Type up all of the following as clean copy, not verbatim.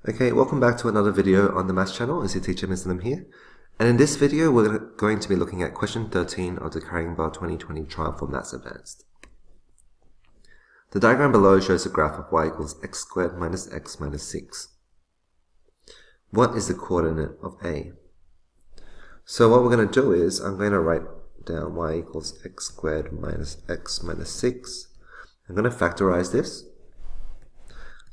Okay, welcome back to another video on the Maths channel. It's your teacher, Mr. Lim here. And in this video, we're going to be looking at question 13 of the Caringbah 2020 trial for Maths Advanced. The diagram below shows a graph of y equals x squared minus x minus 6. What is the coordinate of A? So what we're going to do is, I'm going to write down y equals x squared minus x minus 6. I'm going to factorize this.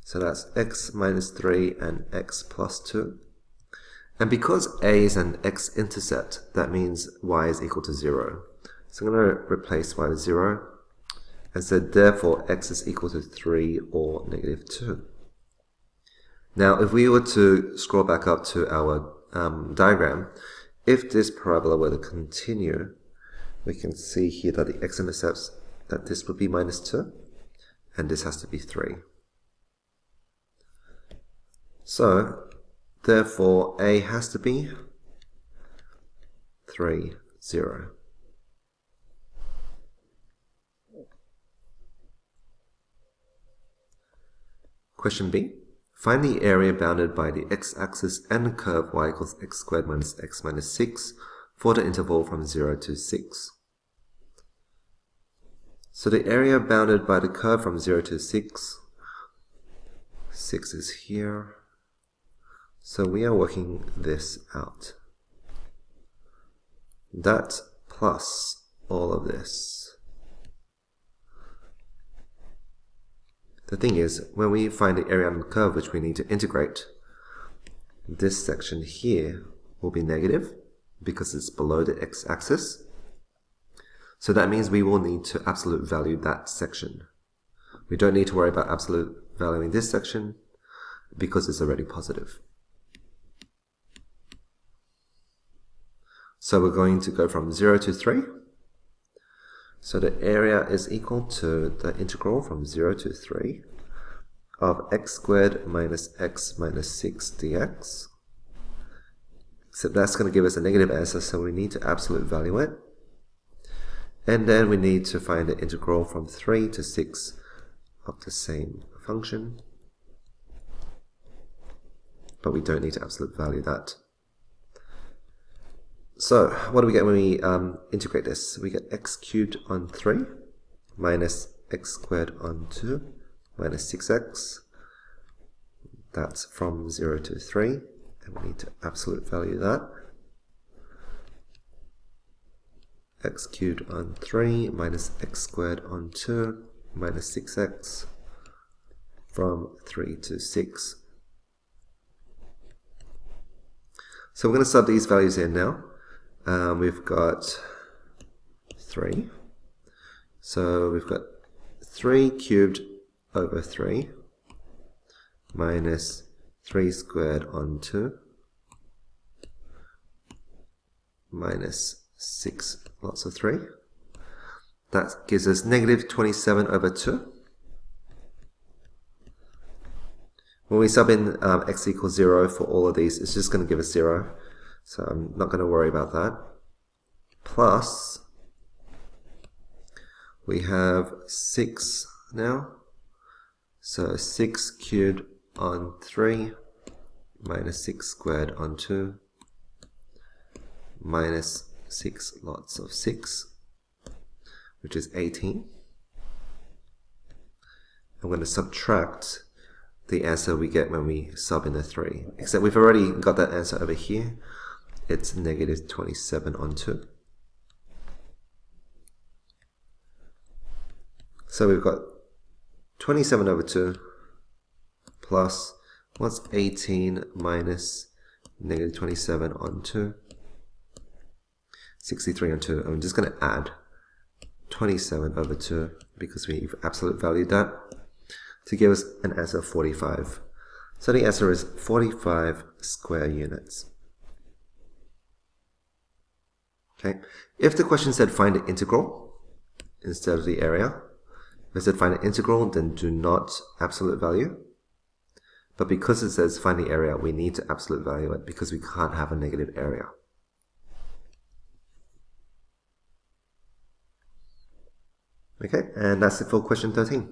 So that's x minus 3 and x plus 2. And because A is an x-intercept, that means y is equal to 0. So I'm going to replace y with 0. And so therefore x is equal to 3 or negative 2. Now if we were to scroll back up to our diagram, if this parabola were to continue, we can see here that the x-intercepts, that this would be minus 2, and this has to be 3. So, therefore, A has to be 3, 0. Question B. Find the area bounded by the x-axis and the curve y equals x squared minus x minus 6 for the interval from 0 to 6. So the area bounded by the curve from 0 to 6 is here. So we are working this out. That plus all of this. The thing is, when we find the area on the curve which we need to integrate, this section here will be negative because it's below the x-axis. So that means we will need to absolute value that section. We don't need to worry about absolute valuing this section because it's already positive. So we're going to go from 0 to 3. So the area is equal to the integral from 0 to 3 of x squared minus x minus 6 dx. Except that's going to give us a negative answer, so we need to absolute value it. And then we need to find the integral from 3 to 6 of the same function. But we don't need to absolute value that. So, what do we get when we integrate this? We get x cubed on 3 minus x squared on 2 minus 6x. That's from 0 to 3, and we need to absolute value that. X cubed on 3 minus x squared on 2 minus 6x from 3 to 6. So we're going to sub these values in now. We've got 3. So we've got 3 cubed over 3 minus 3 squared on 2 minus 6 lots of 3. That gives us negative 27 over 2. When we sub in x equals 0 for all of these, it's just going to give us 0. So I'm not going to worry about that. Plus, we have 6 now. So 6 cubed on 3 minus 6 squared on 2 minus 6 lots of 6, which is 18. I'm going to subtract the answer we get when we sub in the 3. Except we've already got that answer over here. It's negative 27 on 2. So we've got 27 over 2 plus, what's 18 minus negative 27 on 2? 63 on 2. I'm just going to add 27 over 2 because we've absolute valued that to give us an answer of 45. So the answer is 45 square units. Okay. If the question said find the integral instead of the area, if it said find the integral, then do not absolute value. But because it says find the area, we need to absolute value it because we can't have a negative area. Okay, and that's it for question 13.